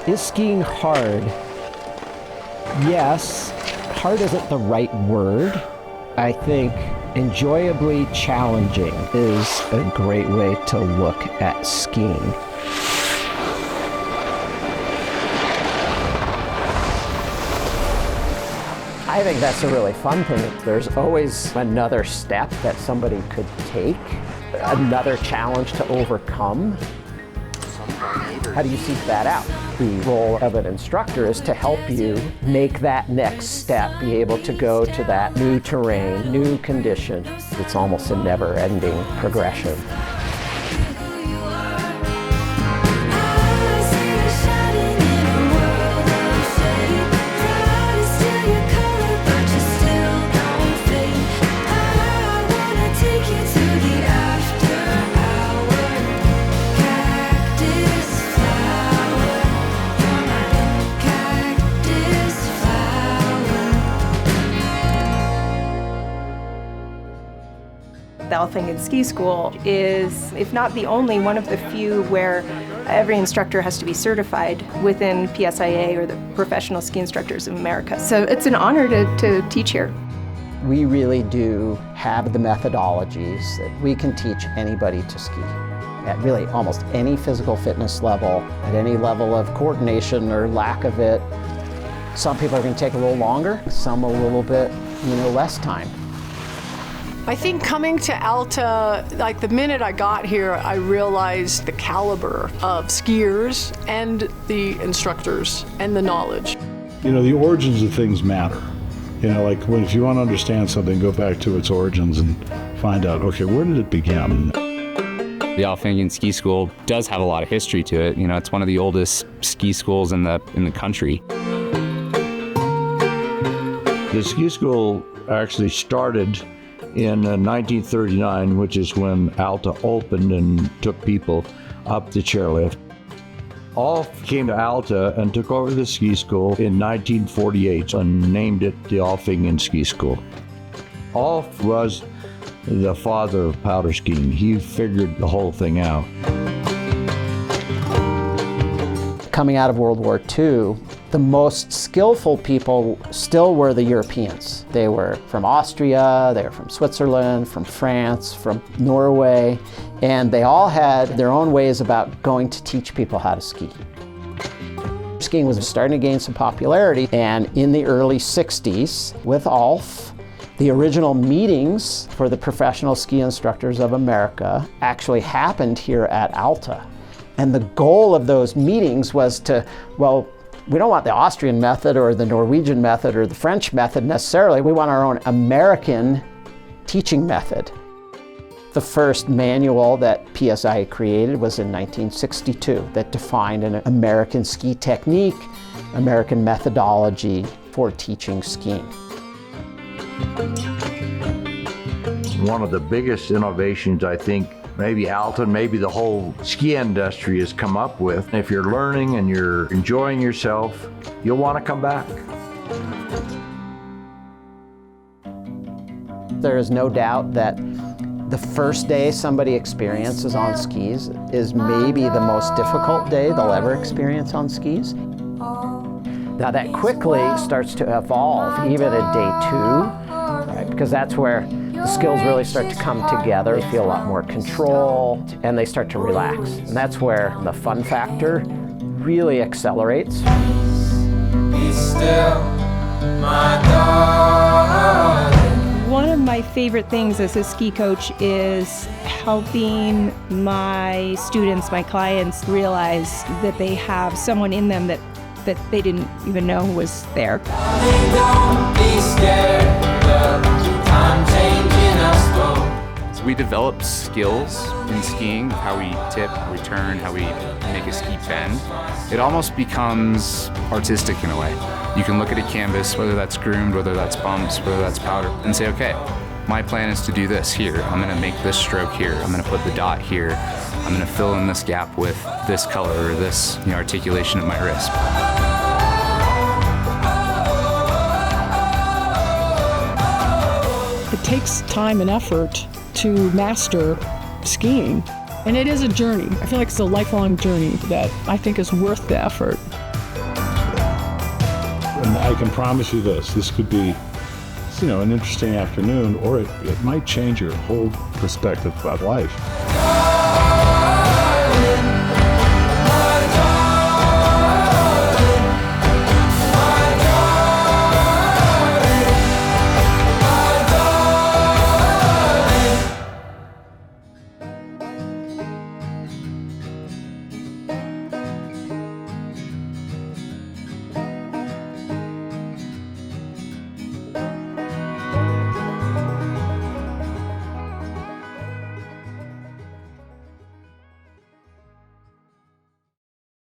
Is skiing hard? Yes. Hard isn't the right word. I think enjoyably challenging is a great way to look at skiing. I think that's a really fun thing. There's always another step that somebody could take, another challenge to overcome. How do you seek that out? The role of an instructor is to help you make that next step, be able to go to that new terrain, new condition. It's almost a never-ending progression. The Alf Engen Ski School is, if not the only, one of the few where every instructor has to be certified within PSIA, or the Professional Ski Instructors of America. So it's an honor to teach here. We really do have the methodologies that we can teach anybody to ski at really almost any physical fitness level, at any level of coordination or lack of it. Some people are going to take a little longer, some a little bit, less time. I think coming to Alta, like the minute I got here, I realized the caliber of skiers and the instructors and the knowledge. The origins of things matter. If you want to understand something, go back to its origins and find out, okay, where did it begin? The Alf Engen Ski School does have a lot of history to it. It's one of the oldest ski schools in the country. The ski school actually started in 1939, which is when Alta opened and took people up the chairlift. Alf came to Alta and took over the ski school in 1948 and named it the Alf Engen Ski School. Alf was the father of powder skiing. He figured the whole thing out. Coming out of World War II, the most skillful people still were the Europeans. They were from Austria, they were from Switzerland, from France, from Norway, and they all had their own ways about going to teach people how to ski. Skiing was starting to gain some popularity, and in the early 60s, with Alf, the original meetings for the Professional Ski Instructors of America actually happened here at Alta. And the goal of those meetings was to, we don't want the Austrian method or the Norwegian method or the French method necessarily. We want our own American teaching method. The first manual that PSIA created was in 1962 that defined an American ski technique, American methodology for teaching skiing. One of the biggest innovations, I think, maybe Alta, maybe the whole ski industry has come up with. If you're learning and you're enjoying yourself, you'll want to come back. There is no doubt that the first day somebody experiences on skis is maybe the most difficult day they'll ever experience on skis. Now that quickly starts to evolve even at day 2, right? Because that's where the skills really start to come together, they feel a lot more control, and they start to relax. And that's where the fun factor really accelerates. Be still, my darling. One of my favorite things as a ski coach is helping my students, my clients, realize that they have someone in them that they didn't even know was there. Don't be scared, time changing us both. So we develop skills in skiing, how we tip, how we turn, how we make a ski bend. It almost becomes artistic in a way. You can look at a canvas, whether that's groomed, whether that's bumps, whether that's powder, and say, okay, my plan is to do this here. I'm gonna make this stroke here. I'm gonna put the dot here. I'm gonna fill in this gap with this color or this articulation of my wrist. It takes time and effort to master skiing, and it is a journey. I feel like it's a lifelong journey that I think is worth the effort. I can promise you this could be, you know, an interesting afternoon, or it might change your whole perspective about life.